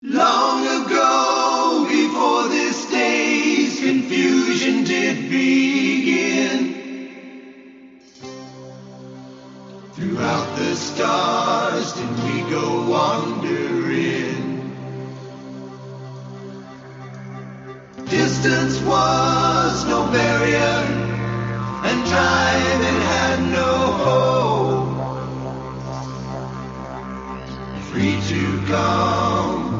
Long ago, before this day's confusion did begin, throughout the stars did we go wandering. Distance was no barrier, and time it had no hope. Free to come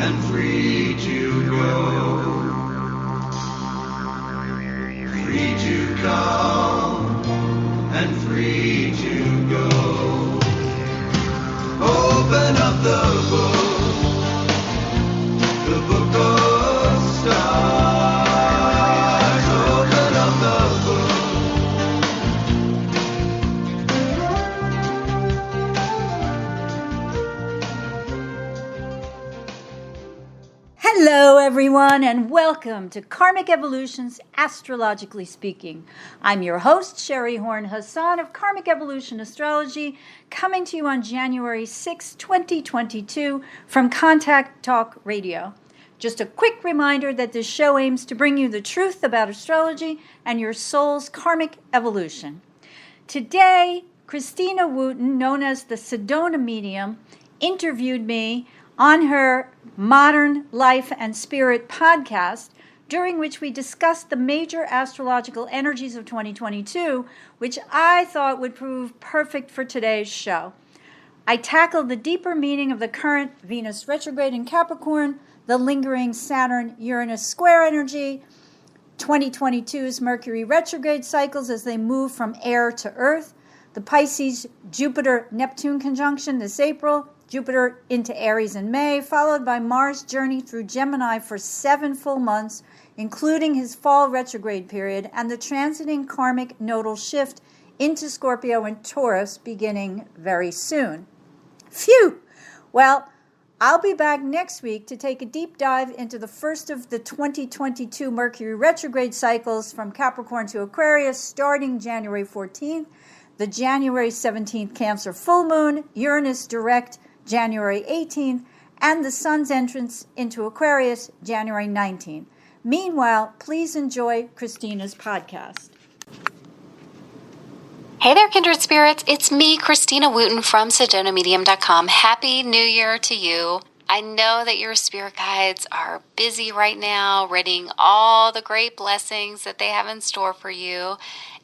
and free to go. Free to come and free to go. Open up the book of stars. Open up the Hello, everyone, and welcome to Karmic Evolution's Astrologically Speaking. I'm your host, SHERI Horn Hasan of Karmic Evolution Astrology, coming to you on January 6, 2022 from Contact Talk Radio. Just a quick reminder that this show aims to bring you the truth about astrology and your soul's karmic evolution. Today, Christina Wooten, known as the Sonoma Medium, interviewed me on her Modern Life and Spirit podcast, during which we discussed the major astrological energies of 2022, which I thought would prove perfect for today's show. I tackled the deeper meaning of the current Venus retrograde in Capricorn, the lingering Saturn-Uranus square energy, 2022's Mercury retrograde cycles as they move from air to earth, the Pisces Jupiter-Neptune conjunction this April, Jupiter into Aries in May, followed by Mars' journey through Gemini for 7 full months, including his fall retrograde period, and the transiting karmic nodal shift into Scorpio and Taurus beginning very soon. Phew! Well, I'll be back next week to take a deep dive into the first of the 2022 Mercury retrograde cycles from Capricorn to Aquarius starting January 14th, the January 17th Cancer full moon, Uranus direct January 18th, and the Sun's entrance into Aquarius January 19th. Meanwhile, please enjoy Christina's podcast. Hey there, kindred spirits. It's me, Christina Wooten from SonomaMedium.com. Happy New Year to you. I know that your spirit guides are busy right now, reading all the great blessings that they have in store for you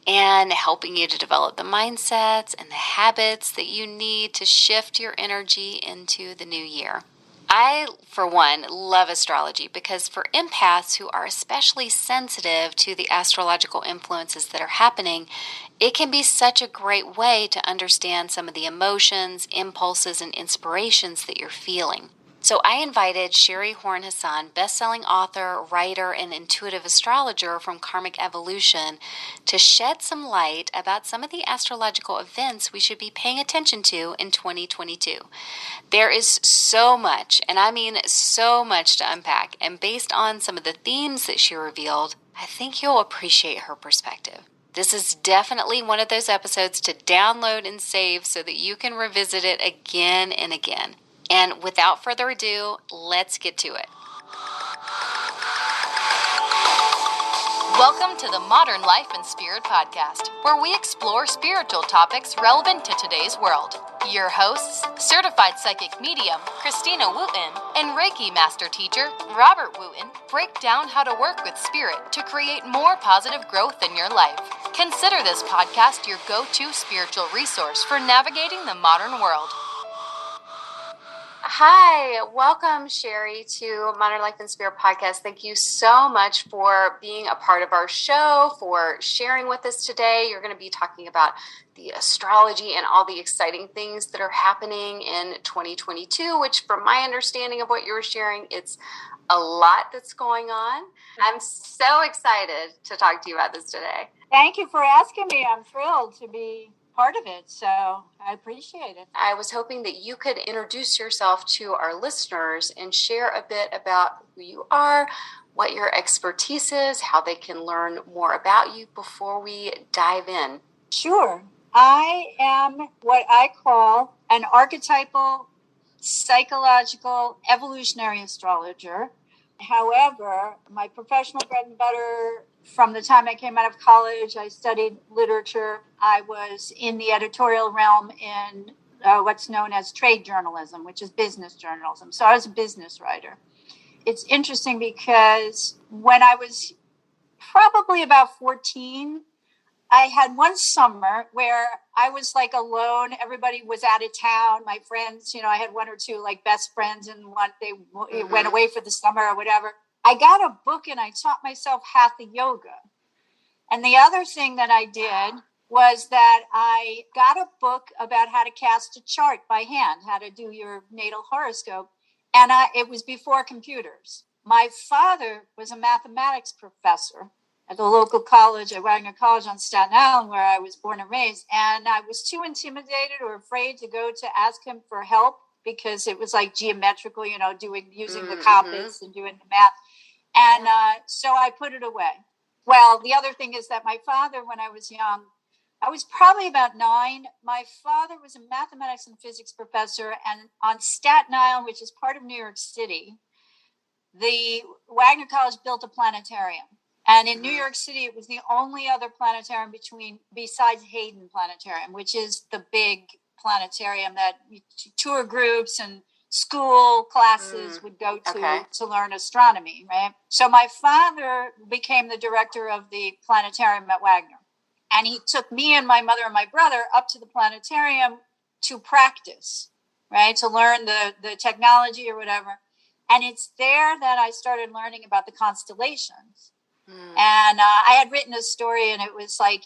and helping you to develop the mindsets and the habits that you need to shift your energy into the new year. I, for one, love astrology because for empaths who are especially sensitive to the astrological influences that are happening, it can be such a great way to understand some of the emotions, impulses, and inspirations that you're feeling. So I invited SHERI HORN HASAN, best-selling author, writer, and intuitive astrologer from Karmic Evolution, to shed some light about some of the astrological events we should be paying attention to in 2022. There is so much, and I mean so much to unpack, and based on some of the themes that she revealed, I think you'll appreciate her perspective. This is definitely one of those episodes to download and save so that you can revisit it again and again. And without further ado, let's get to it. Welcome to the Modern Life and Spirit podcast, where we explore spiritual topics relevant to today's world. Your hosts, certified psychic medium Christina Wooten and Reiki master teacher Robert Wooten, break down how to work with spirit to create more positive growth in your life. Consider this podcast your go-to spiritual resource for navigating the modern world. Hi, welcome, SHERI, to Modern Life and Spirit podcast. Thank you so much for being a part of our show, for sharing with us today. You're going to be talking about the astrology and all the exciting things that are happening in 2022, which from my understanding of what you were sharing, it's a lot that's going on. I'm so excited to talk to you about this today. Thank you for asking me. I'm thrilled to be part of it, so I appreciate it. I was hoping that you could introduce yourself to our listeners and share a bit about who you are, what your expertise is, how they can learn more about you before we dive in. Sure. I am what I call an archetypal psychological evolutionary astrologer. However, my professional bread and butter from the time I came out of college, I studied literature. I was in the editorial realm in what's known as trade journalism, which is business journalism. So I was a business writer. It's interesting because when I was probably about 14, I had one summer where I was like alone. Everybody was out of town. My friends, I had one or two like best friends, and they went away for the summer or whatever. I got a book and I taught myself hatha yoga. And the other thing that I did was that I got a book about how to cast a chart by hand, how to do your natal horoscope. And it was before computers. My father was a mathematics professor at the local college, at Wagner College on Staten Island, where I was born and raised. And I was too intimidated or afraid to go to ask him for help because it was like geometrical, using the compass and doing the math. And so I put it away. Well, the other thing is that my father, when I was young, I was probably about 9. My father was a mathematics and physics professor. And on Staten Island, which is part of New York City, the Wagner College built a planetarium. And in New York City, it was the only other planetarium besides Hayden Planetarium, which is the big planetarium that tour groups and school classes would go to learn astronomy, right? So my father became the director of the planetarium at Wagner. And he took me and my mother and my brother up to the planetarium to practice, right? To learn the technology or whatever. And it's there that I started learning about the constellations. And I had written a story, and it was like,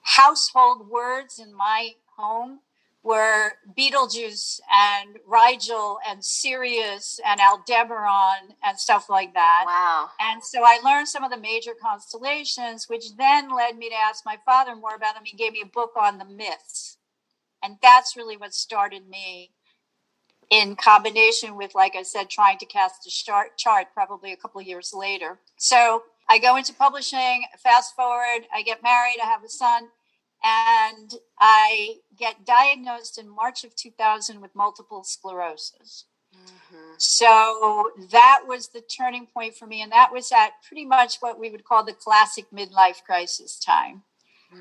household words in my home were Betelgeuse and Rigel and Sirius and Aldebaran and stuff like that. Wow. And so I learned some of the major constellations, which then led me to ask my father more about them. He gave me a book on the myths. And that's really what started me, in combination with, like I said, trying to cast a chart probably a couple of years later. So I go into publishing, fast forward, I get married, I have a son, and I get diagnosed in March of 2000 with multiple sclerosis. So that was the turning point for me. And that was at pretty much what we would call the classic midlife crisis time.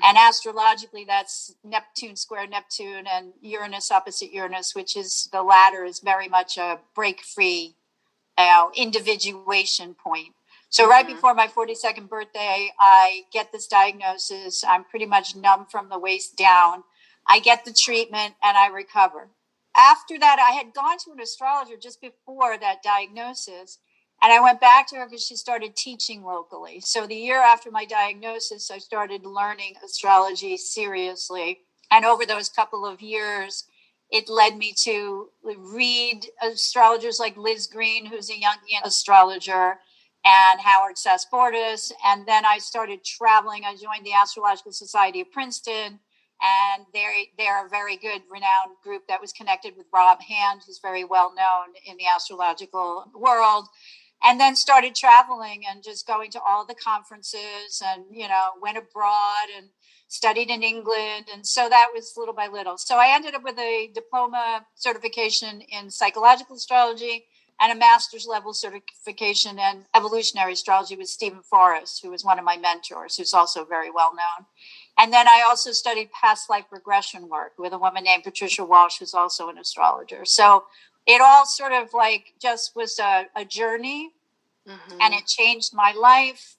And astrologically, that's Neptune square Neptune and Uranus opposite Uranus, which is the latter is very much a break-free individuation point. So right before my 42nd birthday, I get this diagnosis. I'm pretty much numb from the waist down. I get the treatment and I recover. After that, I had gone to an astrologer just before that diagnosis. And I went back to her because she started teaching locally. So the year after my diagnosis, I started learning astrology seriously. And over those couple of years, it led me to read astrologers like Liz Green, who's a Jungian astrologer, and Howard Sasportas. And then I started traveling. I joined the Astrological Society of Princeton. And they're a very good, renowned group that was connected with Rob Hand, who's very well known in the astrological world. And then started traveling and just going to all the conferences and, went abroad and studied in England. And so that was little by little. So I ended up with a diploma certification in psychological astrology and a master's level certification in evolutionary astrology with Stephen Forrest, who was one of my mentors, who's also very well known. And then I also studied past life regression work with a woman named Patricia Walsh, who's also an astrologer. So it all sort of just was a journey, and it changed my life.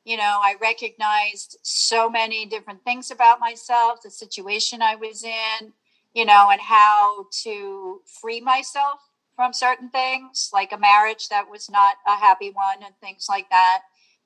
I recognized so many different things about myself, the situation I was in, and how to free myself from certain things, like a marriage that was not a happy one and things like that.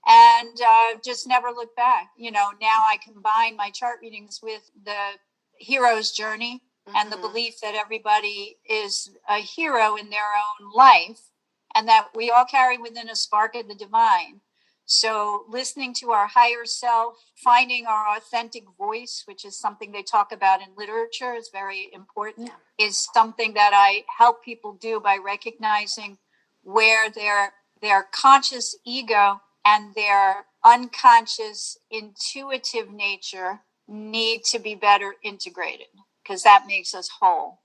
And just never look back. Now I combine my chart readings with the hero's journey and the belief that everybody is a hero in their own life and that we all carry within a spark of the divine. So listening to our higher self, finding our authentic voice, which is something they talk about in literature, is very important, is something that I help people do by recognizing where their conscious ego and their unconscious intuitive nature need to be better integrated, because that makes us whole.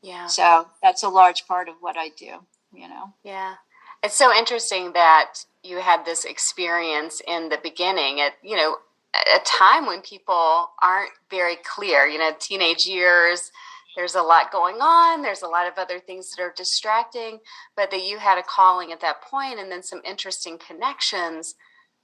Yeah. So that's a large part of what I do, you know. Yeah. It's so interesting that you had this experience in the beginning at, you know, a time when people aren't very clear, you know, teenage years, there's a lot going on. There's a lot of other things that are distracting, but that you had a calling at that point, and then some interesting connections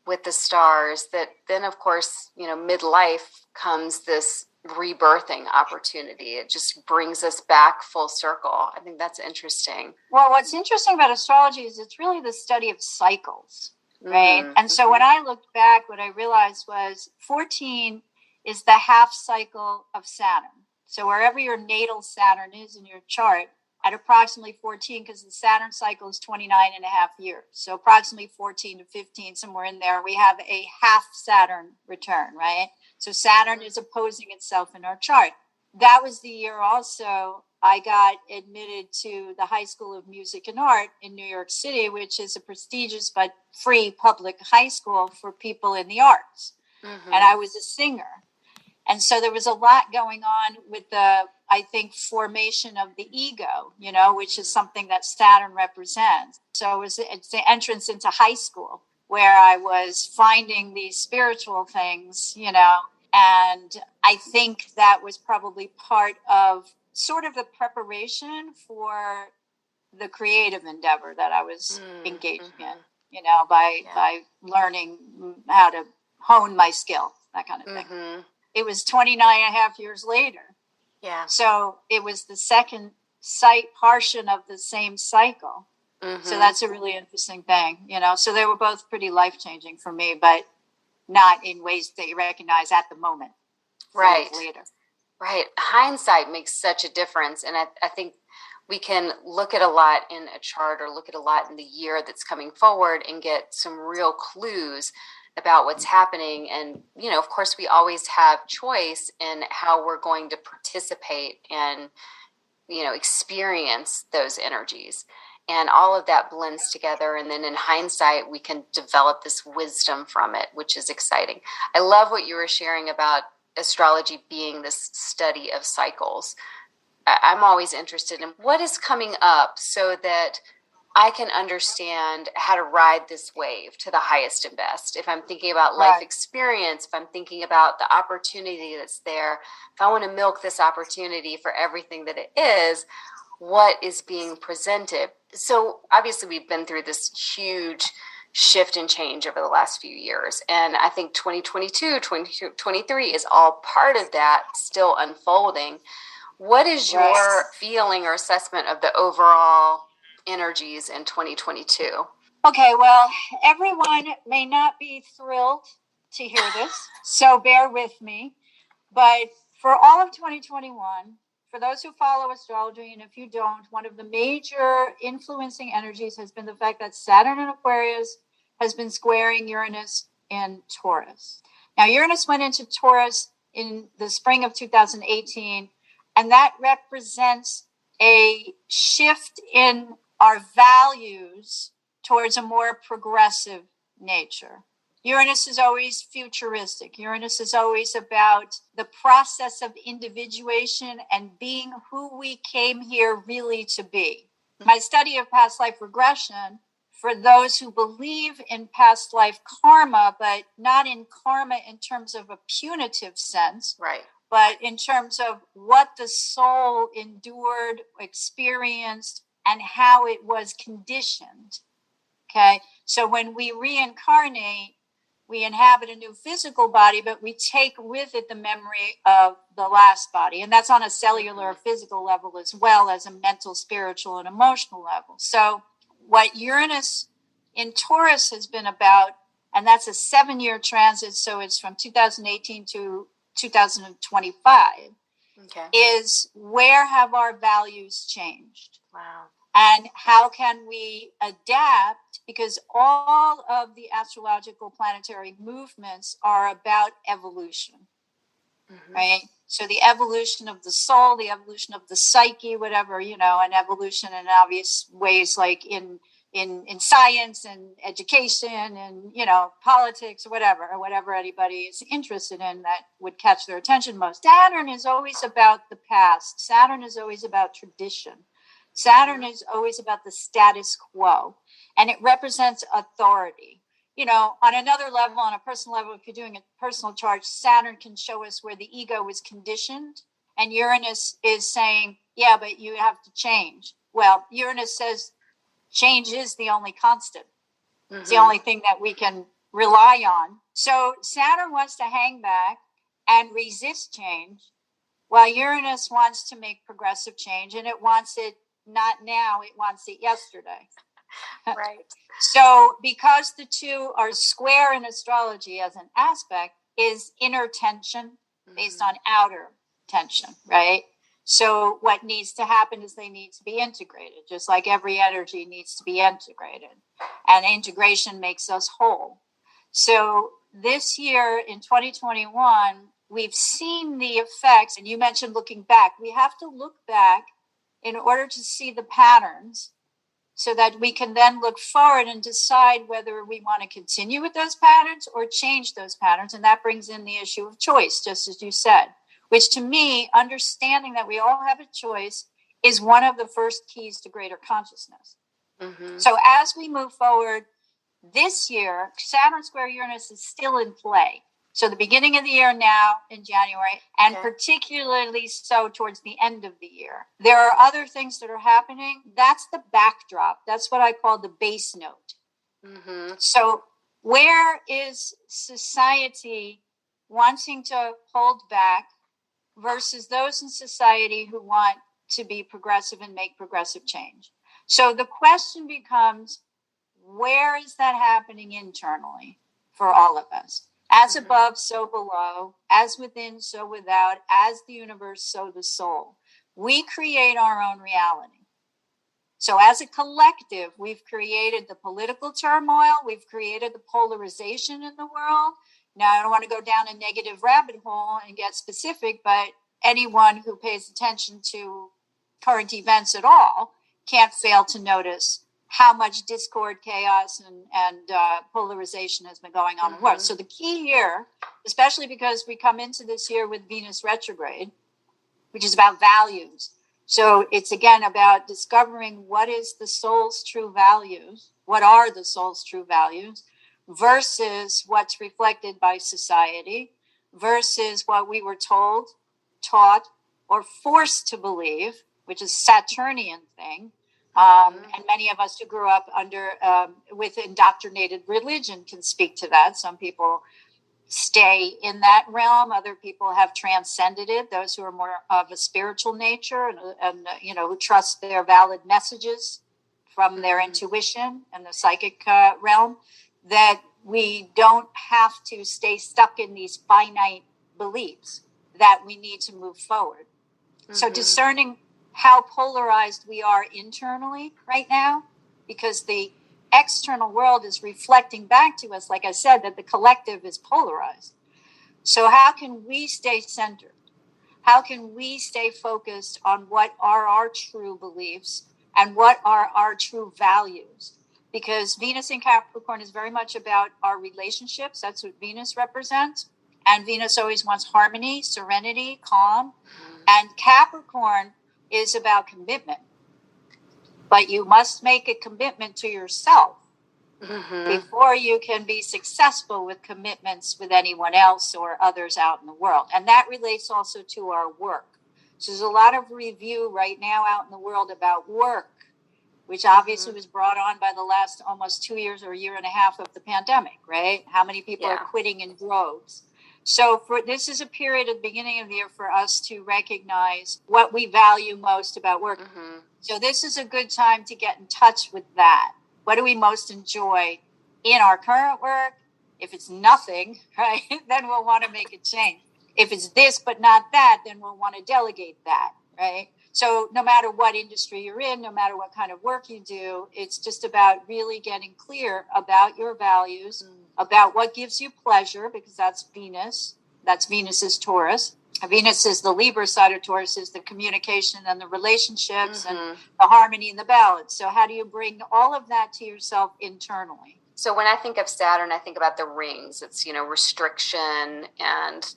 with the stars that then, of course, you know, midlife comes this rebirthing opportunity. It just brings us back full circle. I think that's interesting. Well, what's interesting about astrology is it's really the study of cycles, right? And so when I looked back, what I realized was 14 is the half cycle of Saturn. So wherever your natal Saturn is in your chart, at approximately 14, because the Saturn cycle is 29 and a half years. So approximately 14 to 15, somewhere in there, we have a half Saturn return, right? So Saturn is opposing itself in our chart. That was the year also I got admitted to the High School of Music and Art in New York City, which is a prestigious but free public high school for people in the arts. And I was a singer. And so there was a lot going on with the, I think, formation of the ego, you know, which is something that Saturn represents. So it's the entrance into high school where I was finding these spiritual things, you know, and I think that was probably part of sort of the preparation for the creative endeavor that I was engaged in, you know, by learning how to hone my skill, that kind of thing. It was 29 and a half years later. Yeah. So it was the second portion of the same cycle. So that's a really interesting thing, you know. So they were both pretty life-changing for me, but not in ways that you recognize at the moment. Right. Later. Right. Hindsight makes such a difference. And I think we can look at a lot in a chart or look at a lot in the year that's coming forward and get some real clues about what's happening. And, you know, of course, we always have choice in how we're going to participate and, you know, experience those energies. And all of that blends together. And then in hindsight, we can develop this wisdom from it, which is exciting. I love what you were sharing about astrology being this study of cycles. I'm always interested in what is coming up so that I can understand how to ride this wave to the highest and best. If I'm thinking about life experience, if I'm thinking about the opportunity that's there, if I want to milk this opportunity for everything that it is, what is being presented? So obviously we've been through this huge shift and change over the last few years. And I think 2022, 2023 is all part of that, still unfolding. What is your feeling or assessment of the overall energies in 2022? Okay, well, everyone may not be thrilled to hear this, so bear with me. But for all of 2021, for those who follow astrology, and if you don't, one of the major influencing energies has been the fact that Saturn in Aquarius has been squaring Uranus in Taurus. Now, Uranus went into Taurus in the spring of 2018, and that represents a shift in our values towards a more progressive nature. Uranus is always futuristic. Uranus is always about the process of individuation and being who we came here really to be. My study of past life regression, for those who believe in past life karma, but not in karma in terms of a punitive sense, right, but in terms of what the soul endured, experienced, and how it was conditioned. Okay, so when we reincarnate, we inhabit a new physical body, but we take with it the memory of the last body. And that's on a cellular physical level as well as a mental, spiritual, and emotional level. So what Uranus in Taurus has been about, and that's a 7-year transit, so it's from 2018 to 2025, is where have our values changed? Wow. And how can we adapt? Because all of the astrological planetary movements are about evolution, right? So the evolution of the soul, the evolution of the psyche, whatever, you know, and evolution in obvious ways, like in in science and education and, politics or whatever anybody is interested in that would catch their attention most. Saturn is always about the past. Saturn is always about tradition. Saturn is always about the status quo, and it represents authority. On another level, on a personal level, if you're doing a personal chart, Saturn can show us where the ego is conditioned, and Uranus is saying, yeah, but you have to change. Well, Uranus says change is the only constant. It's the only thing that we can rely on. So Saturn wants to hang back and resist change, while Uranus wants to make progressive change, and it wants it not now, it wants it yesterday. Right. So because the two are square in astrology as an aspect, is inner tension based on outer tension, right? So what needs to happen is they need to be integrated, just like every energy needs to be integrated. And integration makes us whole. So this year in 2021, we've seen the effects, and you mentioned looking back. We have to look back in order to see the patterns so that we can then look forward and decide whether we want to continue with those patterns or change those patterns. And that brings in the issue of choice, just as you said, which to me, understanding that we all have a choice is one of the first keys to greater consciousness. So as we move forward this year, Saturn square Uranus is still in play. So the beginning of the year now in January, and particularly so towards the end of the year. There are other things that are happening. That's the backdrop. That's what I call the base note. So where is society wanting to hold back versus those in society who want to be progressive and make progressive change? So the question becomes, where is that happening internally for all of us? As above, so below, as within, so without, as the universe, so the soul. We create our own reality. So as a collective, we've created the political turmoil, we've created the polarization in the world. Now, I don't want to go down a negative rabbit hole and get specific, but anyone who pays attention to current events at all can't fail to notice how much discord, chaos, and polarization has been going on in the world. So the key here, especially because we come into this year with Venus retrograde, which is about values. So it's again about discovering what is the soul's true values, what are the soul's true values, versus what's reflected by society, versus what we were told, taught, or forced to believe, which is a Saturnian thing. And many of us who grew up with indoctrinated religion can speak to that. Some people stay in that realm. Other people have transcended it. Those who are more of a spiritual nature and who trust their valid messages from their intuition and the psychic realm, that we don't have to stay stuck in these finite beliefs, that we need to move forward. So discerning how polarized we are internally right now, because the external world is reflecting back to us, like I said, that the collective is polarized. So how can we stay centered? How can we stay focused on what are our true beliefs and what are our true values? Because Venus in Capricorn is very much about our relationships. That's what Venus represents. And Venus always wants harmony, serenity, calm. And Capricorn is about commitment. But you must make a commitment to yourself before you can be successful with commitments with anyone else or others out in the world. And that relates also to our work. So there's a lot of review right now out in the world about work, which obviously was brought on by the last almost 2 years or a year and a half of the pandemic, right? How many people are quitting in droves? So this is a period at the beginning of the year for us to recognize what we value most about work. So this is a good time to get in touch with that. What do we most enjoy in our current work? If it's nothing, right, then we'll want to make a change. If it's this but not that, then we'll want to delegate that, right? So no matter what industry you're in, no matter what kind of work you do, it's just about really getting clear about your values, about what gives you pleasure, because that's Venus, That's Venus's Taurus. Venus is the Libra side of Taurus, is the communication and the relationships and the harmony and the balance. So how do you bring all of that to yourself internally? So when I think of Saturn, I think about the rings. It's, restriction and,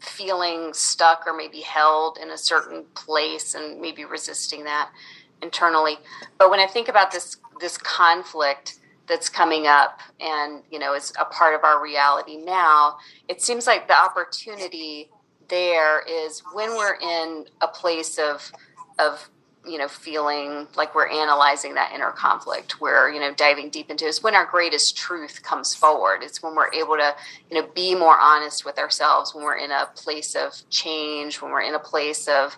feeling stuck or maybe held in a certain place and maybe resisting that internally. But when I think about this conflict that's coming up and, is a part of our reality now, it seems like the opportunity there is when we're in a place of feeling like we're analyzing that inner conflict, we're, diving deep into it. It's when our greatest truth comes forward. It's when we're able to, be more honest with ourselves, when we're in a place of change, when we're in a place of,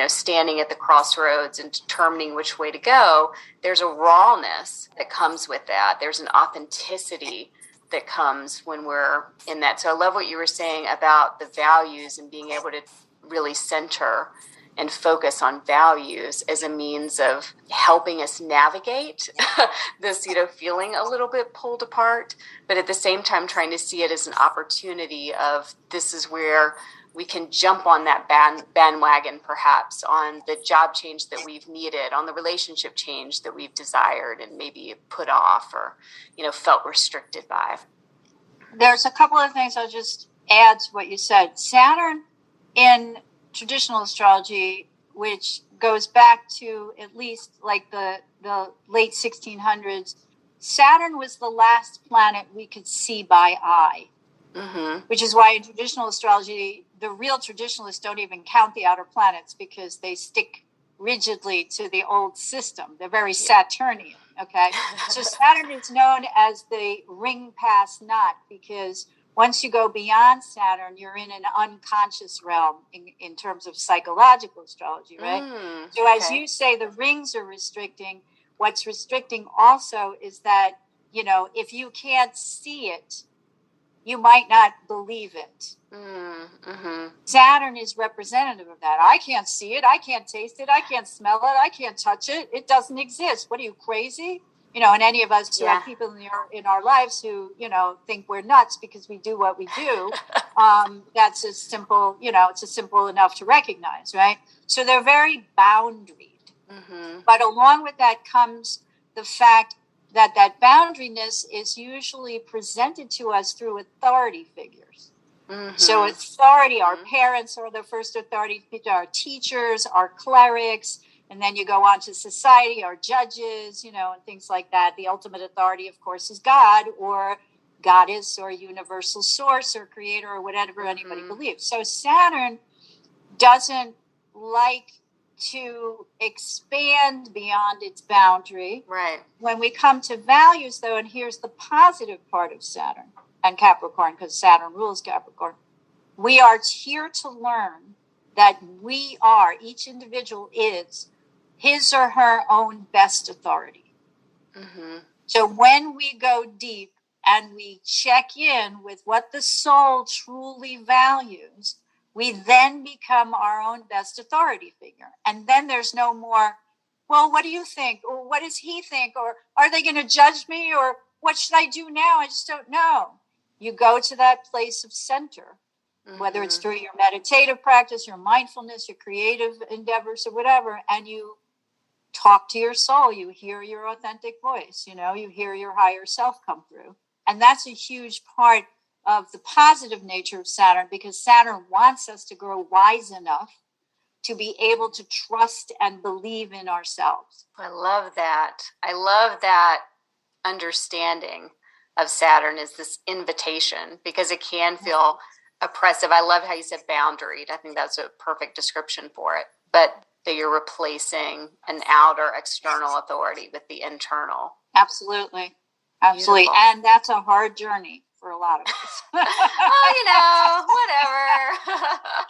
standing at the crossroads and determining which way to go. There's a rawness that comes with that. There's an authenticity that comes when we're in that. So I love what you were saying about the values and being able to really center and focus on values as a means of helping us navigate this, feeling a little bit pulled apart, but at the same time trying to see it as an opportunity of this is where we can jump on that bandwagon, perhaps on the job change that we've needed, on the relationship change that we've desired and maybe put off or, felt restricted by. There's a couple of things I'll just add to what you said. Saturn in traditional astrology, which goes back to at least like the late 1600s, Saturn was the last planet we could see by eye, which is why in traditional astrology, the real traditionalists don't even count the outer planets because they stick rigidly to the old system. They're very Saturnian, okay? So Saturn is known as the ring past knot because once you go beyond Saturn, you're in an unconscious realm in terms of psychological astrology, right? So as you say, the rings are restricting. What's restricting also is that, if you can't see it, you might not believe it. Saturn is representative of that. I can't see it. I can't taste it. I can't smell it. I can't touch it. It doesn't exist. What are you, crazy? And any of us who have people in our lives who, think we're nuts because we do what we do, that's a simple, it's a simple enough to recognize, right? So they're very boundaried. But along with that comes the fact that boundariness is usually presented to us through authority figures. So authority, our parents are the first authority, our teachers, our clerics, and then you go on to society, our judges, and things like that. The ultimate authority, of course, is God or goddess or universal source or creator or whatever anybody believes. So Saturn doesn't like to expand beyond its boundary. Right. When we come to values, though, and here's the positive part of Saturn and Capricorn, because Saturn rules Capricorn, we are here to learn that each individual is his or her own best authority. So when we go deep and we check in with what the soul truly values, we then become our own best authority figure. And then there's no more, well, what do you think? Or what does he think? Or are they going to judge me? Or what should I do now? I just don't know. You go to that place of center, whether it's through your meditative practice, your mindfulness, your creative endeavors or whatever, and you talk to your soul. You hear your authentic voice, you hear your higher self come through. And that's a huge part of the positive nature of Saturn, because Saturn wants us to grow wise enough to be able to trust and believe in ourselves. I love that. I love that understanding of Saturn is this invitation, because it can feel oppressive. I love how you said boundaried. I think that's a perfect description for it. But that you're replacing an outer external authority with the internal. Absolutely. Absolutely. Beautiful. And that's a hard journey for a lot of us. Whatever.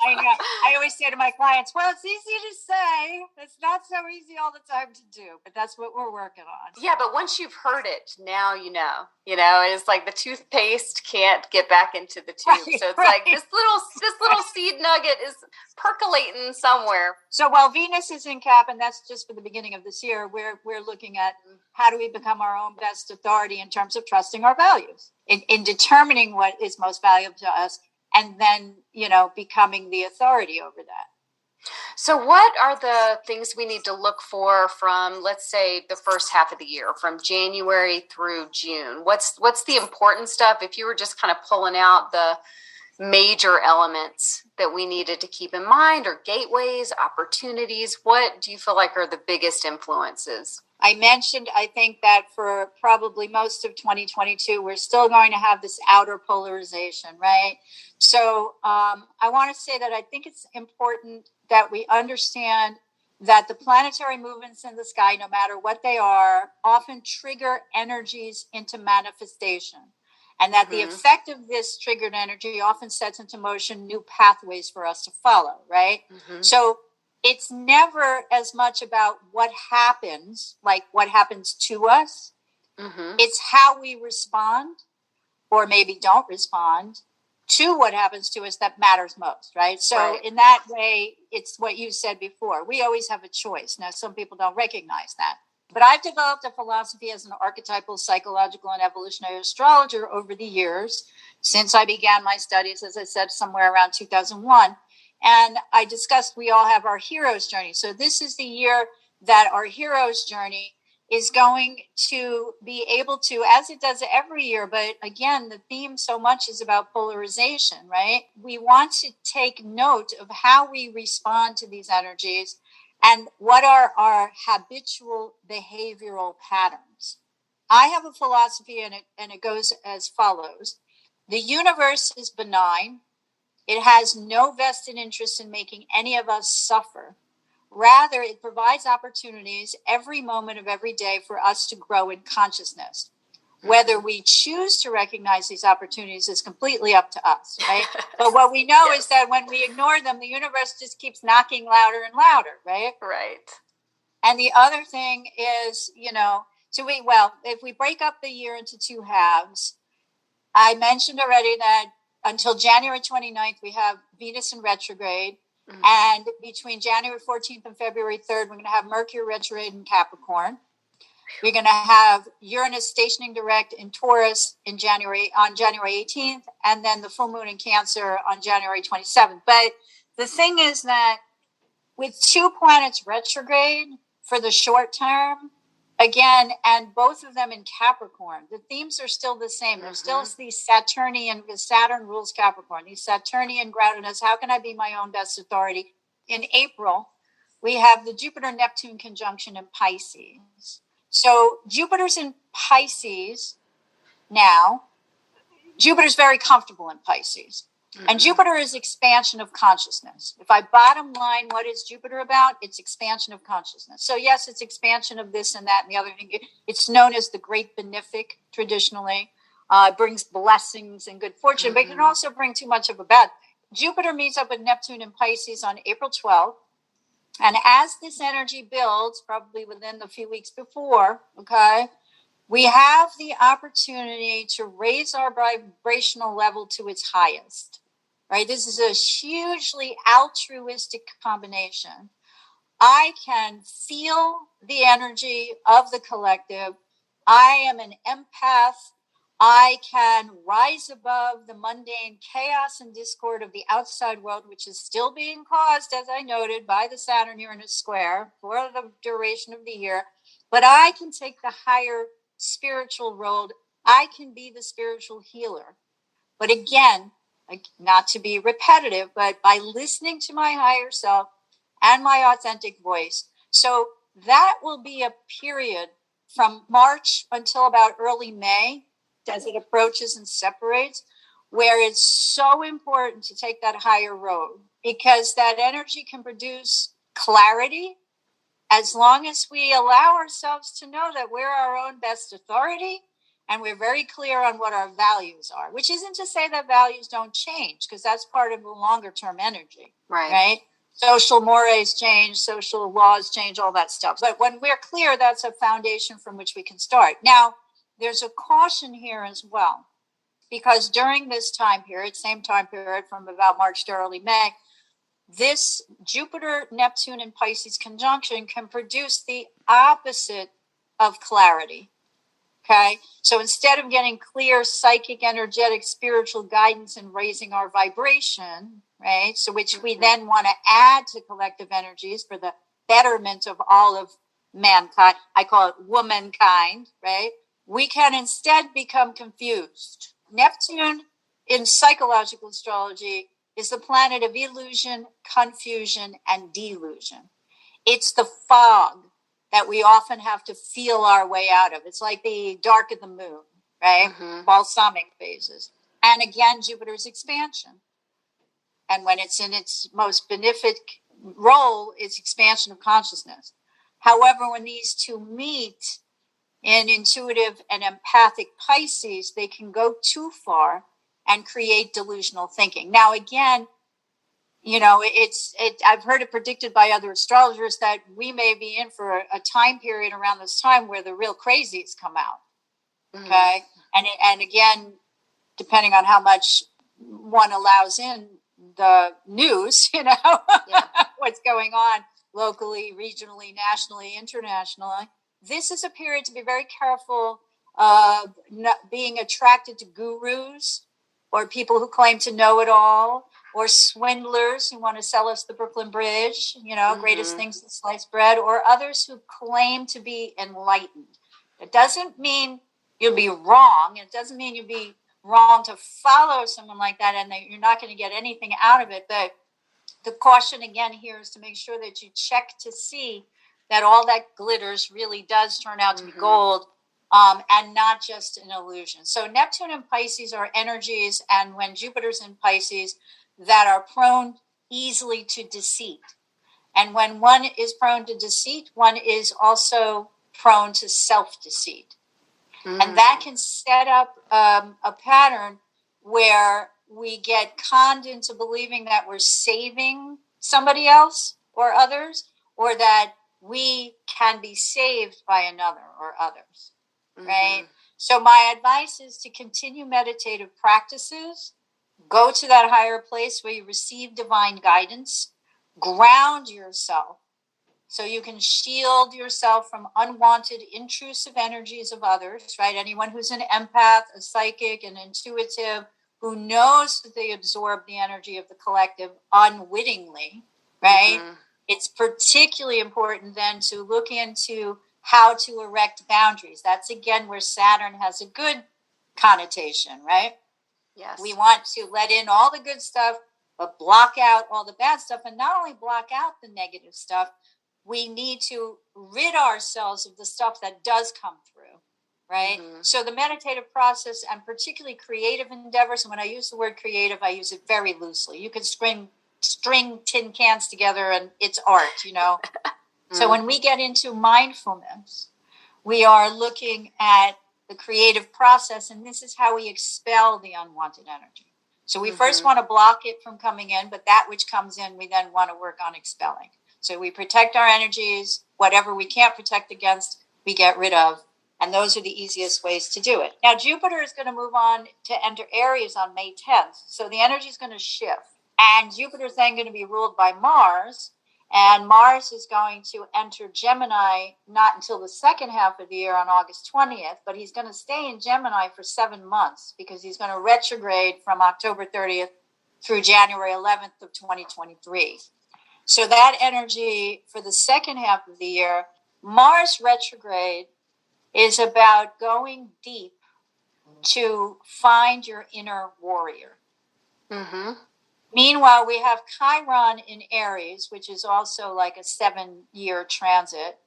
I know. I always say to my clients, well, it's easy to say. It's not so easy all the time to do, but that's what we're working on. Yeah, but once you've heard it, now you know. It's like the toothpaste can't get back into the tube. Right, so it's like this little seed nugget is percolating somewhere. So while Venus is in Cap, and that's just for the beginning of this year, we're looking at how do we become our own best authority in terms of trusting our values, in determining what is most valuable to us, and then, becoming the authority over that. So what are the things we need to look for from, let's say, the first half of the year, from January through June? What's the important stuff? If you were just kind of pulling out the major elements that we needed to keep in mind, or gateways, opportunities, what do you feel like are the biggest influences? I mentioned, I think that for probably most of 2022, we're still going to have this outer polarization, right? So I want to say that I think it's important that we understand that the planetary movements in the sky, no matter what they are, often trigger energies into manifestation. And that the effect of this triggered energy often sets into motion new pathways for us to follow, right? So it's never as much about what happens, like what happens to us. It's how we respond, or maybe don't respond, to what happens to us that matters most, right? So in that way, it's what you said before. We always have a choice. Now, some people don't recognize that. But I've developed a philosophy as an archetypal, psychological, and evolutionary astrologer over the years, since I began my studies, as I said, somewhere around 2001. And I discussed we all have our hero's journey. So this is the year that our hero's journey is going to be able to, as it does every year, but again, the theme so much is about polarization, right? We want to take note of how we respond to these energies and what are our habitual behavioral patterns. I have a philosophy, and it goes as follows. The universe is benign. It has no vested interest in making any of us suffer. Rather, it provides opportunities every moment of every day for us to grow in consciousness. Whether we choose to recognize these opportunities is completely up to us, right? But what we know is that when we ignore them, the universe just keeps knocking louder and louder, right? Right. And the other thing is, if we break up the year into two halves, I mentioned already that until January 29th, we have Venus in retrograde. And between January 14th and February 3rd, we're going to have Mercury retrograde in Capricorn. We're going to have Uranus stationing direct in Taurus on January 18th, and then the full moon in Cancer on January 27th. But the thing is that with two planets retrograde for the short term, again, and both of them in Capricorn, the themes are still the same. There's still these Saturnian, because Saturn rules Capricorn, these Saturnian groundedness. How can I be my own best authority? In April, we have the Jupiter-Neptune conjunction in Pisces. So Jupiter's in Pisces now. Jupiter's very comfortable in Pisces. And Jupiter is expansion of consciousness. If I bottom line, what is Jupiter about? It's expansion of consciousness. So yes, it's expansion of this and that and the other thing. It's known as the great benefic traditionally. It brings blessings and good fortune, but it can also bring too much of a bad thing. Jupiter meets up with Neptune in Pisces on April 12th. And as this energy builds, probably within the few weeks before, we have the opportunity to raise our vibrational level to its highest, right? This is a hugely altruistic combination. I can feel the energy of the collective. I am an empath. I can rise above the mundane chaos and discord of the outside world, which is still being caused, as I noted, by the Saturn-Uranus square for the duration of the year. But I can take the higher spiritual role. I can be the spiritual healer. But again, not to be repetitive, but by listening to my higher self and my authentic voice. So that will be a period from March until about early May, as it approaches and separates, where it's so important to take that higher road, because that energy can produce clarity as long as we allow ourselves to know that we're our own best authority and we're very clear on what our values are, which isn't to say that values don't change, because that's part of the longer term energy, right? Social mores change, social laws change, all that stuff. But when we're clear, that's a foundation from which we can start. Now, there's a caution here as well, because during this time period, same time period from about March to early May, this Jupiter, Neptune, and Pisces conjunction can produce the opposite of clarity. Okay. So instead of getting clear psychic, energetic, spiritual guidance and raising our vibration, right? So which we then want to add to collective energies for the betterment of all of mankind. I call it womankind, right? We can instead become confused. Neptune in psychological astrology is the planet of illusion, confusion, and delusion. It's the fog that we often have to feel our way out of. It's like the dark of the moon, right? Balsamic phases. And again, Jupiter's expansion. And when it's in its most benefic role, it's expansion of consciousness. However, when these two meet in intuitive and empathic Pisces, they can go too far and create delusional thinking. Now, again, you know, I've heard it predicted by other astrologers that we may be in for a time period around this time where the real crazies come out. Okay. And again, depending on how much one allows in the news, you know, what's going on locally, regionally, nationally, internationally. This is a period to be very careful of not being attracted to gurus or people who claim to know it all, or swindlers who want to sell us the Brooklyn Bridge, you know, greatest things since sliced bread, or others who claim to be enlightened. It doesn't mean you'll be wrong. It doesn't mean you'll be wrong to follow someone like that and that you're not going to get anything out of it. But the caution again here is to make sure that you check to see that all that glitters really does turn out to be gold, and not just an illusion. So Neptune and Pisces are energies, and when Jupiter's in Pisces, that are prone easily to deceit. And when one is prone to deceit, one is also prone to self-deceit. And that can set up a pattern where we get conned into believing that we're saving somebody else or others, or that we can be saved by another or others, right? So my advice is to continue meditative practices. Go to that higher place where you receive divine guidance. Ground yourself so you can shield yourself from unwanted, intrusive energies of others, right? Anyone who's an empath, a psychic, an intuitive, who knows that they absorb the energy of the collective unwittingly, right? It's particularly important then to look into how to erect boundaries. That's, again, where Saturn has a good connotation, right? Yes. We want to let in all the good stuff, but block out all the bad stuff. And not only block out the negative stuff, we need to rid ourselves of the stuff that does come through, right? So the meditative process, and particularly creative endeavors, and when I use the word creative, I use it very loosely. You can string tin cans together and it's art, you know? So when we get into mindfulness, we are looking at the creative process, and this is how we expel the unwanted energy. So we first want to block it from coming in, but that which comes in, we then want to work on expelling. So we protect our energies. Whatever we can't protect against, we get rid of. And those are the easiest ways to do it. Now, Jupiter is going to move on to enter Aries on May 10th. So the energy is going to shift. And Jupiter is then going to be ruled by Mars. And Mars is going to enter Gemini not until the second half of the year on August 20th, but he's going to stay in Gemini for 7 months because he's going to retrograde from October 30th through January 11th of 2023. So that energy for the second half of the year, Mars retrograde is about going deep to find your inner warrior. Meanwhile, we have Chiron in Aries, which is also like a 7-year transit.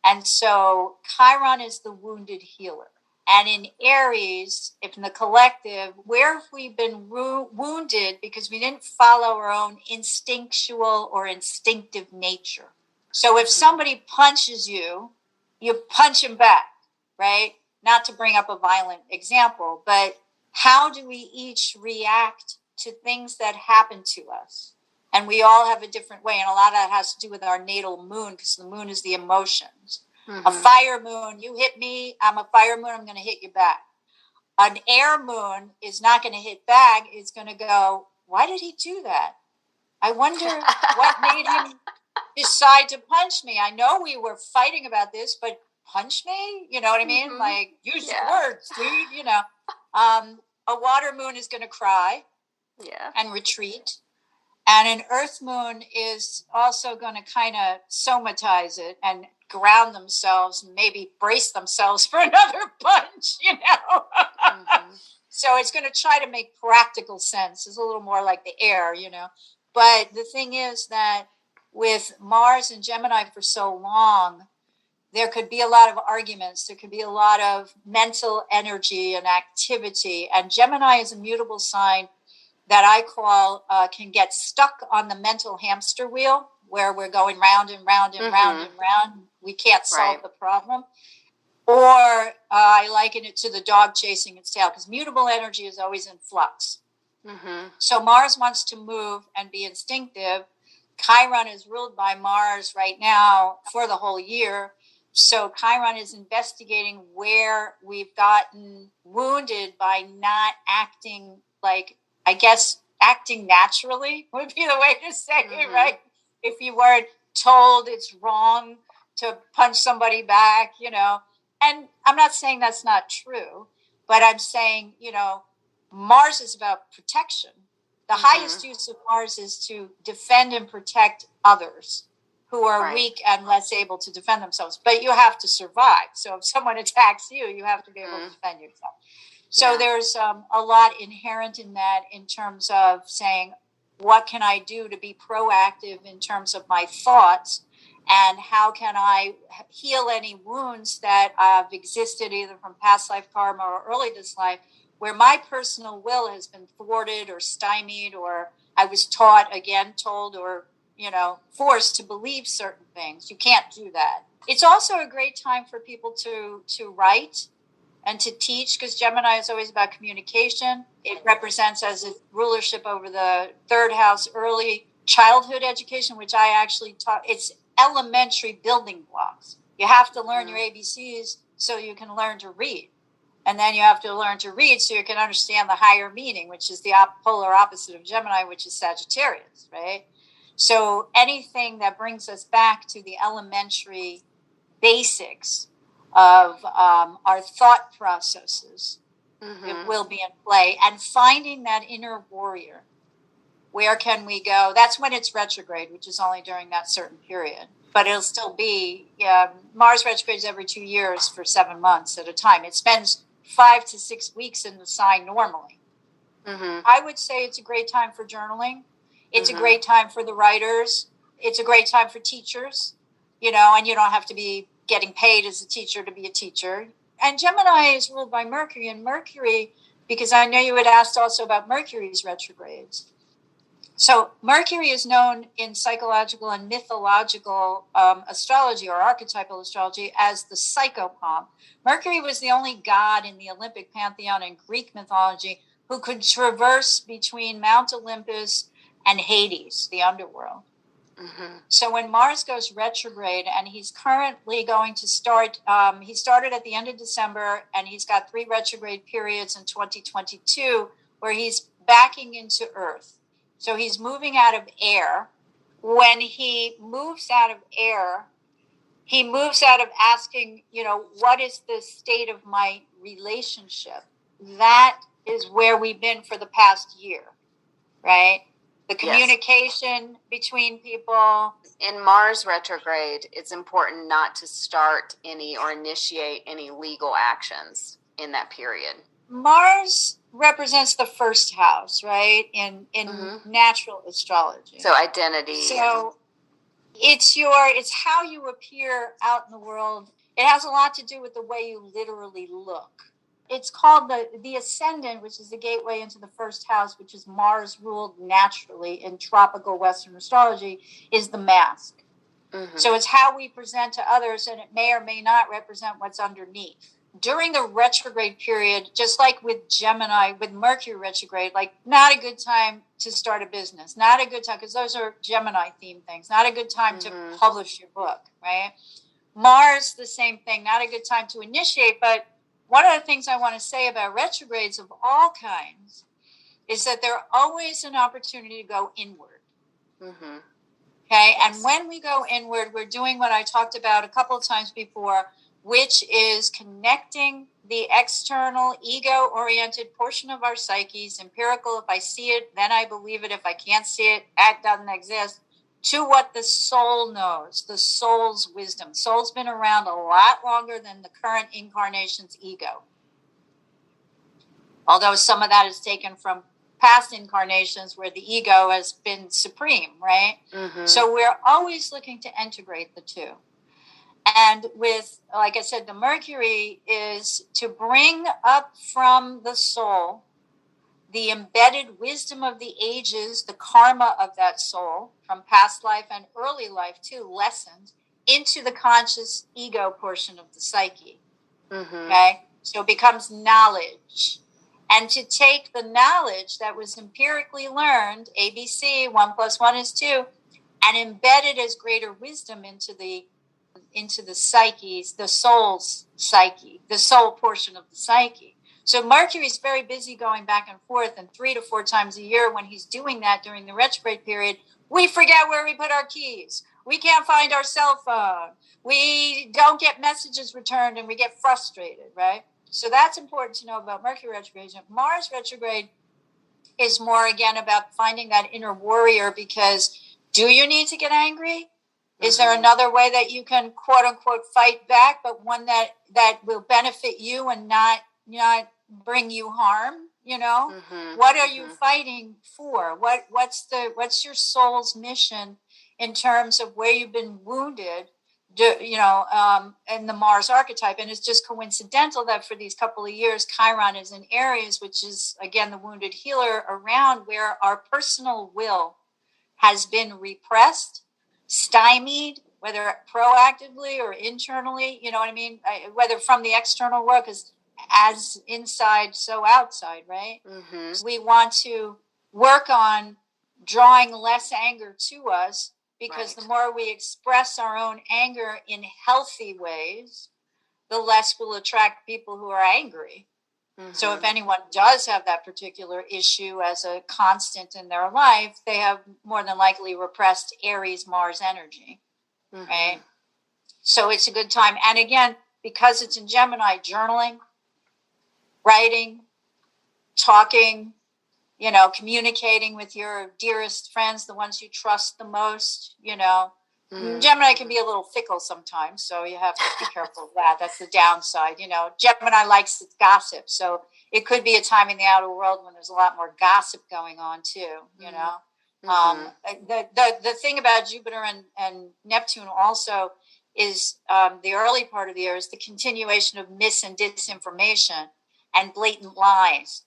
And so Chiron is the wounded healer. And in Aries, if in the collective, where have we been wounded because we didn't follow our own instinctual or instinctive nature? So if somebody punches you, you punch him back, right? Not to bring up a violent example, but how do we each react to things that happen to us? And we all have a different way. And a lot of that has to do with our natal moon, because the moon is the emotions. A fire moon, you hit me, I'm a fire moon, I'm going to hit you back. An air moon is not going to hit back. It's going to go, why did he do that? I wonder what made him decide to punch me. I know we were fighting about this, but punch me? You know what I mean? Mhm. Like, use your Yeah. words, dude, you know. A water moon is going to cry Yeah. and retreat. And an earth moon is also going to kind of somatize it and ground themselves, maybe brace themselves for another punch, you know. Mm-hmm. So it's going to try to make practical sense. It's a little more like the air, you know. But the thing is that with Mars and Gemini for so long, there could be a lot of arguments. There could be a lot of mental energy and activity. And Gemini is a mutable sign that I call can get stuck on the mental hamster wheel, where we're going round and round and round and round. We can't solve the problem. Or I liken it to the dog chasing its tail, because mutable energy is always in flux. So Mars wants to move and be instinctive. Chiron is ruled by Mars right now for the whole year. So Chiron is investigating where we've gotten wounded by not acting like, I guess, acting naturally would be the way to say it, right? If you weren't told it's wrong to punch somebody back, you know. And I'm not saying that's not true, but I'm saying, you know, Mars is about protection. The highest use of Mars is to defend and protect others who are weak and less able to defend themselves. But you have to survive. So if someone attacks you, you have to be able to defend yourself. So there's a lot inherent in that, in terms of saying, what can I do to be proactive in terms of my thoughts? And how can I heal any wounds that have existed either from past life karma or early this life, where my personal will has been thwarted or stymied, or I was taught, again, told, or, you know, forced to believe certain things. You can't do that. It's also a great time for people to write and to teach, because Gemini is always about communication. It represents as a rulership over the third house, early childhood education, which I actually taught. It's elementary building blocks. You have to learn your ABCs so you can learn to read. And then you have to learn to read so you can understand the higher meaning, which is the polar opposite of Gemini, which is Sagittarius, right? So anything that brings us back to the elementary basics of our thought processes, it will be in play. And finding that inner warrior. Where can we go? That's when it's retrograde, which is only during that certain period. But it'll still be, Mars retrogrades every 2 years for 7 months at a time. It spends 5 to 6 weeks in the sign normally. I would say it's a great time for journaling. It's a great time for the writers. It's a great time for teachers, you know, and you don't have to be getting paid as a teacher to be a teacher. And Gemini is ruled by Mercury, and Mercury, because I know you had asked also about Mercury's retrogrades. So Mercury is known in psychological and mythological astrology, or archetypal astrology, as the psychopomp. Mercury was the only god in the Olympic pantheon in Greek mythology who could traverse between Mount Olympus and Hades, the underworld. So when Mars goes retrograde, and he's currently going to start, he started at the end of December, and he's got 3 retrograde periods in 2022 where he's backing into Earth. So he's moving out of air. When he moves out of air, he moves out of asking, you know, what is the state of my relationship? That is where we've been for the past year, right? The communication between people. In Mars retrograde, it's important not to start any or initiate any legal actions in that period. Mars represents the first house, right? In natural astrology. So identity. So it's how you appear out in the world. It has a lot to do with the way you literally look. It's called the ascendant, which is the gateway into the first house, which is Mars ruled naturally in tropical Western astrology, is the mask. So it's how we present to others, and it may or may not represent what's underneath. During the retrograde period, just like with Gemini, with Mercury retrograde, like not a good time to start a business, not a good time, because those are Gemini themed things, not a good time to publish your book, right? Mars, the same thing, not a good time to initiate. But one of the things I want to say about retrogrades of all kinds is that they're always an opportunity to go inward. Okay, and when we go inward, we're doing what I talked about a couple of times before, which is connecting the external ego-oriented portion of our psyches, empirical. If I see it, then I believe it. If I can't see it, that doesn't exist, to what the soul knows, the soul's wisdom. Soul's been around a lot longer than the current incarnation's ego. Although some of that is taken from past incarnations where the ego has been supreme, right? Mm-hmm. So we're always looking to integrate the two. And with, like I said, the Mercury is to bring up from the soul the embedded wisdom of the ages, the karma of that soul from past life and early life too, lessons into the conscious ego portion of the psyche. Mm-hmm. Okay? So it becomes knowledge. And to take the knowledge that was empirically learned, ABC, 1 + 1 is 2, and embed it as greater wisdom into the psyches, the soul's psyche, the soul portion of the psyche. So Mercury's very busy going back and forth, and 3 to 4 times a year when he's doing that during the retrograde period, we forget where we put our keys. We can't find our cell phone. We don't get messages returned, and we get frustrated, right? So that's important to know about Mercury retrograde. Mars retrograde is more, again, about finding that inner warrior, because do you need to get angry? Is there another way that you can, quote unquote, fight back, but one that will benefit you and not bring you harm? You know, what are you fighting for? What's your soul's mission in terms of where you've been wounded? In the Mars archetype. And it's just coincidental that for these couple of years, Chiron is in Aries, which is, again, the wounded healer, around where our personal will has been repressed, stymied, whether proactively or internally, you know what I mean? Whether from the external world, because as inside, so outside, right? Mm-hmm. We want to work on drawing less anger to us, because the more we express our own anger in healthy ways, the less we'll attract people who are angry. Mm-hmm. So if anyone does have that particular issue as a constant in their life, they have more than likely repressed Aries Mars energy, right? So it's a good time. And again, because it's in Gemini, journaling, writing, talking, communicating with your dearest friends, the ones you trust the most, Gemini can be a little fickle sometimes, so you have to be careful of that. That's the downside. Gemini likes its gossip, so it could be a time in the outer world when there's a lot more gossip going on too, The thing about Jupiter and Neptune also is the early part of the year is the continuation of mis and disinformation and blatant lies.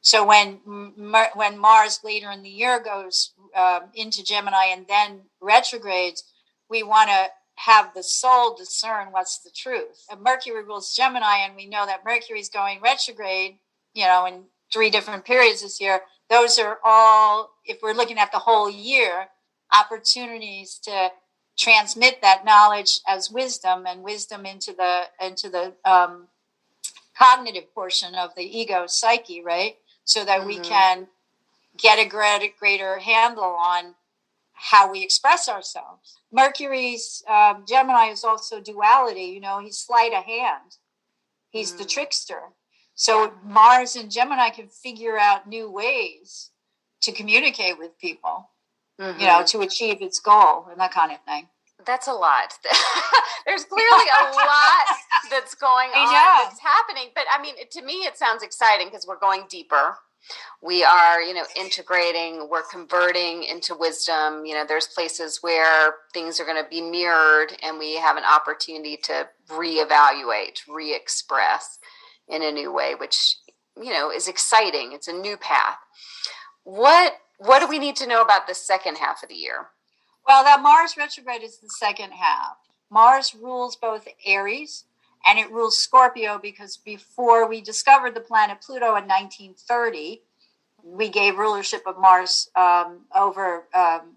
So when Mars later in the year goes into Gemini and then retrogrades, we want to have the soul discern what's the truth. And Mercury rules Gemini, and we know that Mercury's going retrograde, in 3 different periods this year. Those are all, if we're looking at the whole year, opportunities to transmit that knowledge as wisdom, and wisdom into the cognitive portion of the ego psyche, right? So that we can get a greater handle on how we express ourselves. Mercury's Gemini is also duality. He's sleight of hand. He's the trickster. So Mars and Gemini can figure out new ways to communicate with people, to achieve its goal and that kind of thing. That's a lot. There's clearly a lot that's going on, that's happening. But I mean, to me, it sounds exciting because we're going deeper. We are, integrating, we're converting into wisdom. There's places where things are going to be mirrored, and we have an opportunity to reevaluate, re-express in a new way, which, is exciting. It's a new path. What do we need to know about the second half of the year? Well, that Mars retrograde is the second half. Mars rules both Aries and it rules Scorpio, because before we discovered the planet Pluto in 1930, we gave rulership of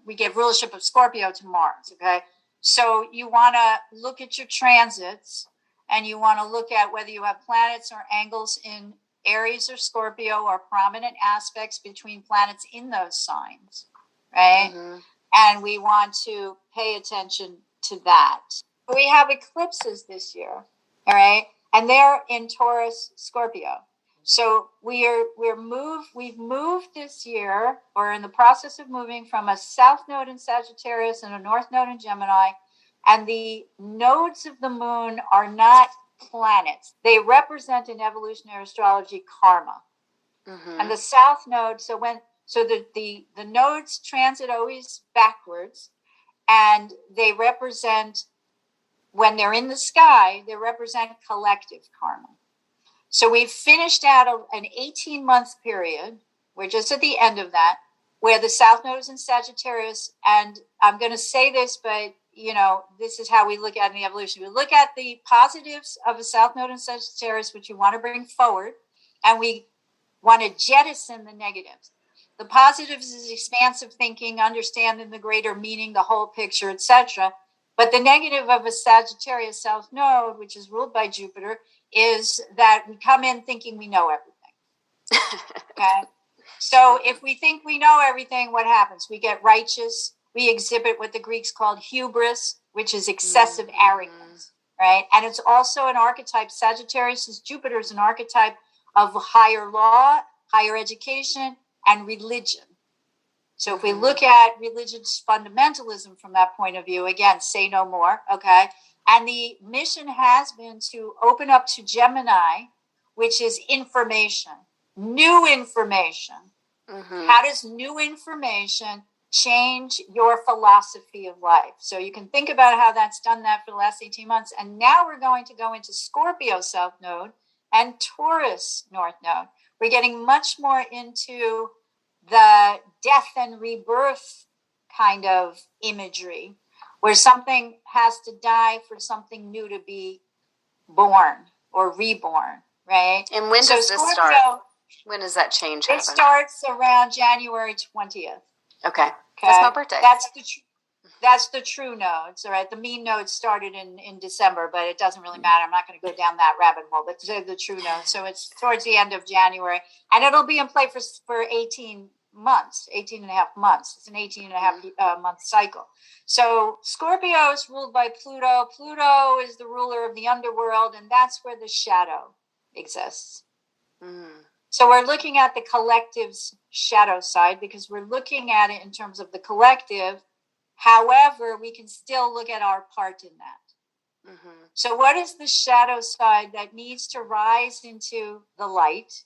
we gave rulership of Scorpio to Mars, okay? So you want to look at your transits, and you want to look at whether you have planets or angles in Aries or Scorpio, or prominent aspects between planets in those signs, right? Mm-hmm. And we want to pay attention to that. We have eclipses this year. All right. And they're in Taurus, Scorpio. So we've moved this year, or in the process of moving, from a South Node in Sagittarius and a North Node in Gemini. And the nodes of the moon are not planets. They represent in evolutionary astrology karma. Mm-hmm. And the South Node, the nodes transit always backwards, and they represent, when they're in the sky, they represent collective karma. So we've finished out an 18-month period. We're just at the end of that, where the South Node is in Sagittarius. And I'm going to say this, but, this is how we look at it in the evolution. We look at the positives of a South Node in Sagittarius, which we want to bring forward, and we want to jettison the negatives. The positives is expansive thinking, understanding the greater meaning, the whole picture, etc. But the negative of a Sagittarius South Node, which is ruled by Jupiter, is that we come in thinking we know everything. Okay? So if we think we know everything, what happens? We get righteous. We exhibit what the Greeks called hubris, which is excessive arrogance, right? And it's also an archetype. Sagittarius is Jupiter is an archetype of higher law, higher education, and religion. So if we look at religious fundamentalism from that point of view, again, say no more, okay? And the mission has been to open up to Gemini, which is information, new information. Mm-hmm. How does new information change your philosophy of life? So you can think about how that's done that for the last 18 months. And now we're going to go into Scorpio South Node and Taurus North Node. We're getting much more into the death and rebirth kind of imagery, where something has to die for something new to be born or reborn, right? And when does this start? When does that change happen? It starts around January 20th. Okay. That's my birthday. That's the true nodes, all right? The mean nodes started in December, but it doesn't really matter. I'm not going to go down that rabbit hole, but they're the true nodes. So it's towards the end of January, and it'll be in play for 18 and a half months. It's an 18 and a half month cycle. So Scorpio is ruled by Pluto. Pluto is the ruler of the underworld, and that's where the shadow exists. So we're looking at the collective's shadow side because we're looking at it in terms of the collective. However, we can still look at our part in that. Mm-hmm. So what is the shadow side that needs to rise into the light,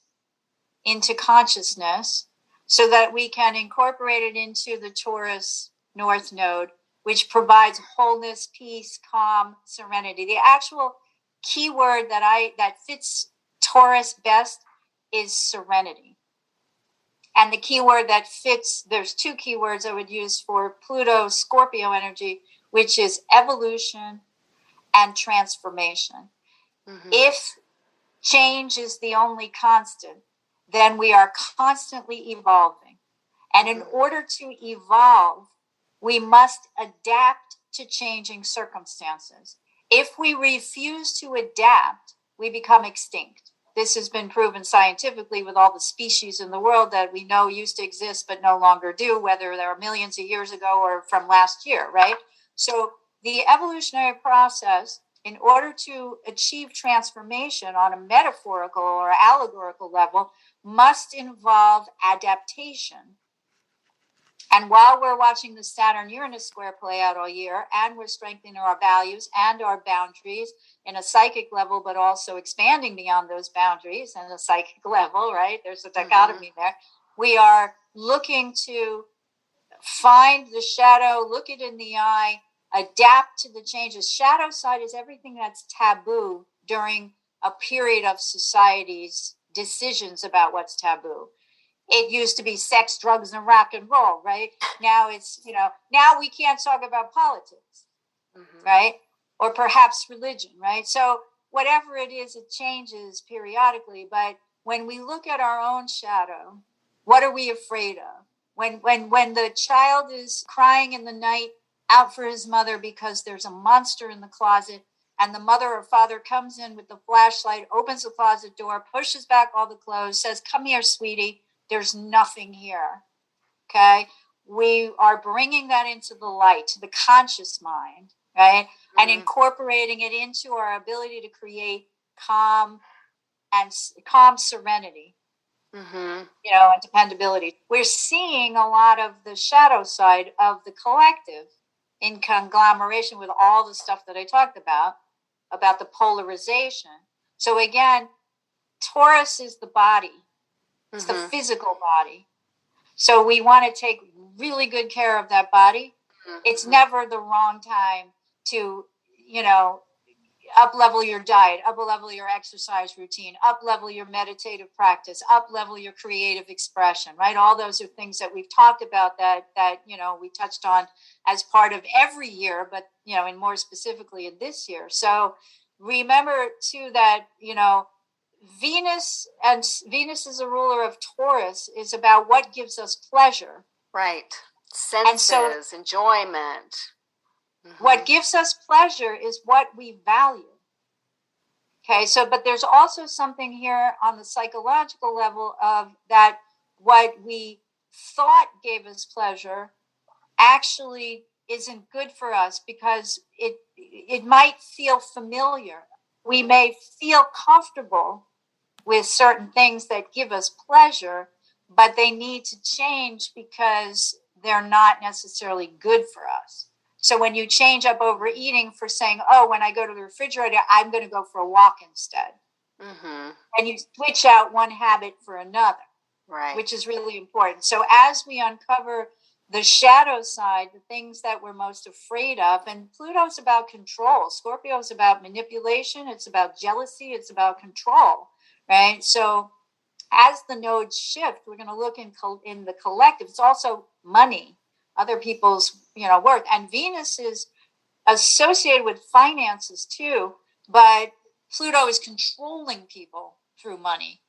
into consciousness, so that we can incorporate it into the Taurus North Node, which provides wholeness, peace, calm, serenity. The actual keyword that fits Taurus best is serenity. And the keyword that fits, there's two keywords I would use for Pluto Scorpio energy, which is evolution and transformation. Mm-hmm. If change is the only constant, then we are constantly evolving. And in order to evolve, we must adapt to changing circumstances. If we refuse to adapt, we become extinct. This has been proven scientifically with all the species in the world that we know used to exist but no longer do, whether they were millions of years ago or from last year, right? So the evolutionary process, in order to achieve transformation on a metaphorical or allegorical level, must involve adaptation. And while we're watching the Saturn-Uranus square play out all year, and we're strengthening our values and our boundaries in a psychic level, but also expanding beyond those boundaries and a psychic level, right? There's a dichotomy there. We are looking to find the shadow, look it in the eye, adapt to the changes. Shadow side is everything that's taboo during a period of society's decisions about what's taboo. It used to be sex, drugs, and rock and roll, right? Now it's, now we can't talk about politics, right? Or perhaps religion, right? So whatever it is, it changes periodically. But when we look at our own shadow, what are we afraid of? When the child is crying in the night out for his mother because there's a monster in the closet, and the mother or father comes in with the flashlight, opens the closet door, pushes back all the clothes, says, "Come here, sweetie. There's nothing here." Okay? We are bringing that into the light, to the conscious mind, right? and incorporating it into our ability to create calm serenity, and dependability. We're seeing a lot of the shadow side of the collective in conglomeration with all the stuff that I talked about the polarization. So again, Taurus is the body. It's the physical body. So we want to take really good care of that body. It's never the wrong time to, up-level your diet, up-level your exercise routine, up-level your meditative practice, up-level your creative expression, right? All those are things that we've talked about that we touched on as part of every year, but, and more specifically in this year. So remember, too, that, Venus is a ruler of Taurus, is about what gives us pleasure. Right. Senses, enjoyment. What gives us pleasure is what we value. Okay, but there's also something here on the psychological level of that what we thought gave us pleasure actually isn't good for us because it might feel familiar. We may feel comfortable with certain things that give us pleasure, but they need to change because they're not necessarily good for us. So when you change up overeating for saying, when I go to the refrigerator, I'm going to go for a walk instead. And you switch out one habit for another, right? Which is really important. So as we uncover the shadow side, the things that we're most afraid of, and Pluto's about control. Scorpio's about manipulation. It's about jealousy. It's about control, right? So as the nodes shift, we're going to look in the collective. It's also money, other people's, worth. And Venus is associated with finances too, but Pluto is controlling people through money.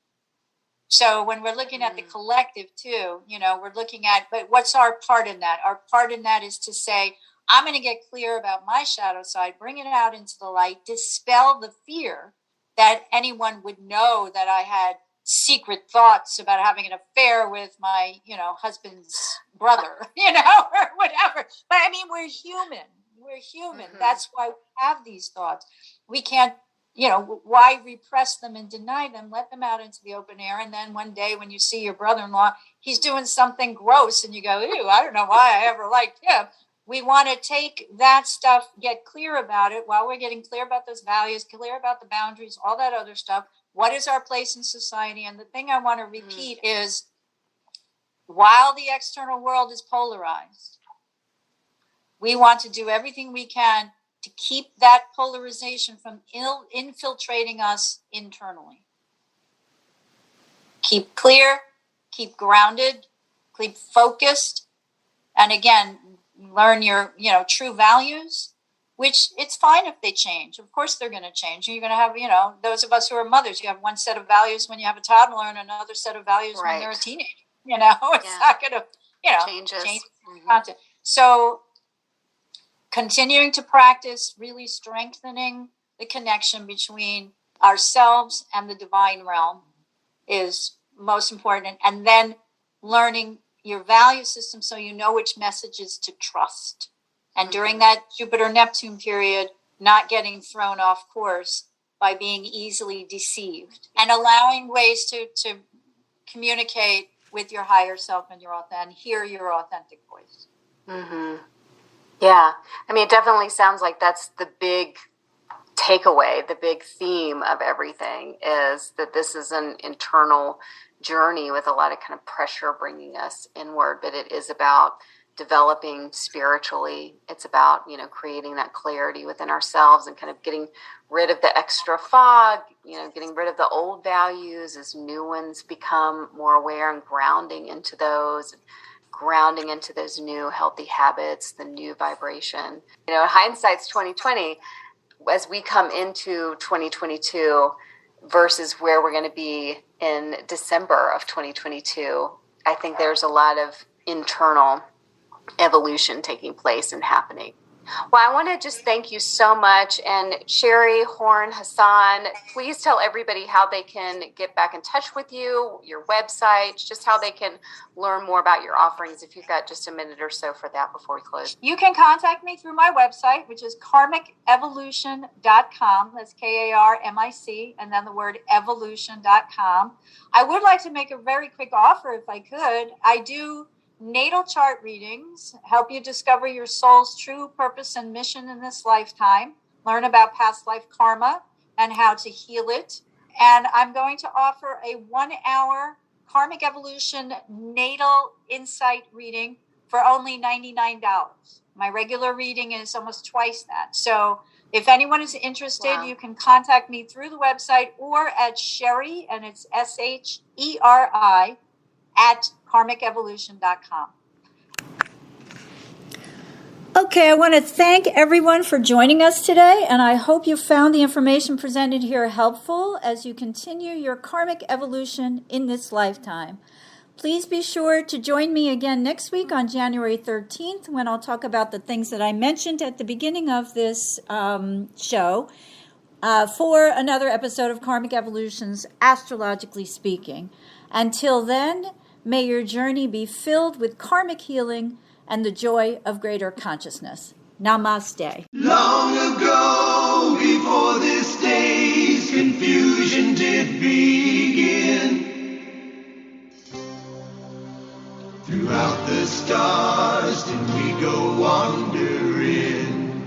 So when we're looking at the collective too, we're looking at, but what's our part in that? Our part in that is to say, I'm going to get clear about my shadow side, bring it out into the light, dispel the fear that anyone would know that I had secret thoughts about having an affair with my, husband's brother, or whatever. But I mean, we're human. We're human. That's why we have these thoughts. We can't, why repress them and deny them? Let them out into the open air. And then one day when you see your brother-in-law, he's doing something gross and you go, ew, I don't know why I ever liked him. We want to take that stuff, get clear about it while we're getting clear about those values, clear about the boundaries, all that other stuff. What is our place in society? And the thing I want to repeat is, while the external world is polarized, we want to do everything we can to keep that polarization from infiltrating us internally. Keep clear, keep grounded, keep focused, and again, learn your, true values, which it's fine if they change. Of course they're going to change. You're going to have, those of us who are mothers, you have one set of values when you have a toddler and another set of values when they're a teenager. It's not going to, change content. So continuing to practice, really strengthening the connection between ourselves and the divine realm is most important. And then learning your value system so you know which messages to trust. And during that Jupiter-Neptune period, not getting thrown off course by being easily deceived and allowing ways to communicate with your higher self and hear your authentic voice. Yeah. I mean, it definitely sounds like that's the big takeaway, the big theme of everything is that this is an internal journey with a lot of kind of pressure bringing us inward, but it is about developing spiritually. It's about, creating that clarity within ourselves and kind of getting rid of the extra fog, getting rid of the old values as new ones become more aware and grounding into those new healthy habits, the new vibration. Hindsight's 2020. As we come into 2022 versus where we're going to be in December of 2022, I think there's a lot of internal evolution taking place and happening. Well, I want to just thank you so much. And SHERI Horn Hasan, please tell everybody how they can get back in touch with you, your website, just how they can learn more about your offerings, if you've got just a minute or so for that before we close. You can contact me through my website, which is karmicevolution.com. That's KARMIC, and then the word evolution.com. I would like to make a very quick offer if I could. I do natal chart readings, help you discover your soul's true purpose and mission in this lifetime, learn about past life karma and how to heal it. And I'm going to offer a 1-hour Karmic Evolution natal insight reading for only $99. My regular reading is almost twice that. So if anyone is interested, Wow. You can contact me through the website or at SHERI, and it's SHERI, at karmicevolution.com. Okay, I want to thank everyone for joining us today, and I hope you found the information presented here helpful as you continue your karmic evolution in this lifetime. Please be sure to join me again next week on January 13th when I'll talk about the things that I mentioned at the beginning of this show for another episode of Karmic Evolution's Astrologically Speaking. Until then, may your journey be filled with karmic healing and the joy of greater consciousness. Namaste. Long ago, before this day's confusion did begin, throughout the stars did we go wandering.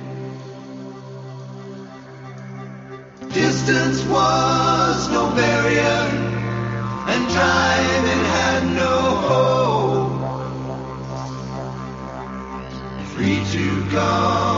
Distance was no barrier, and time it had no hope. Free to come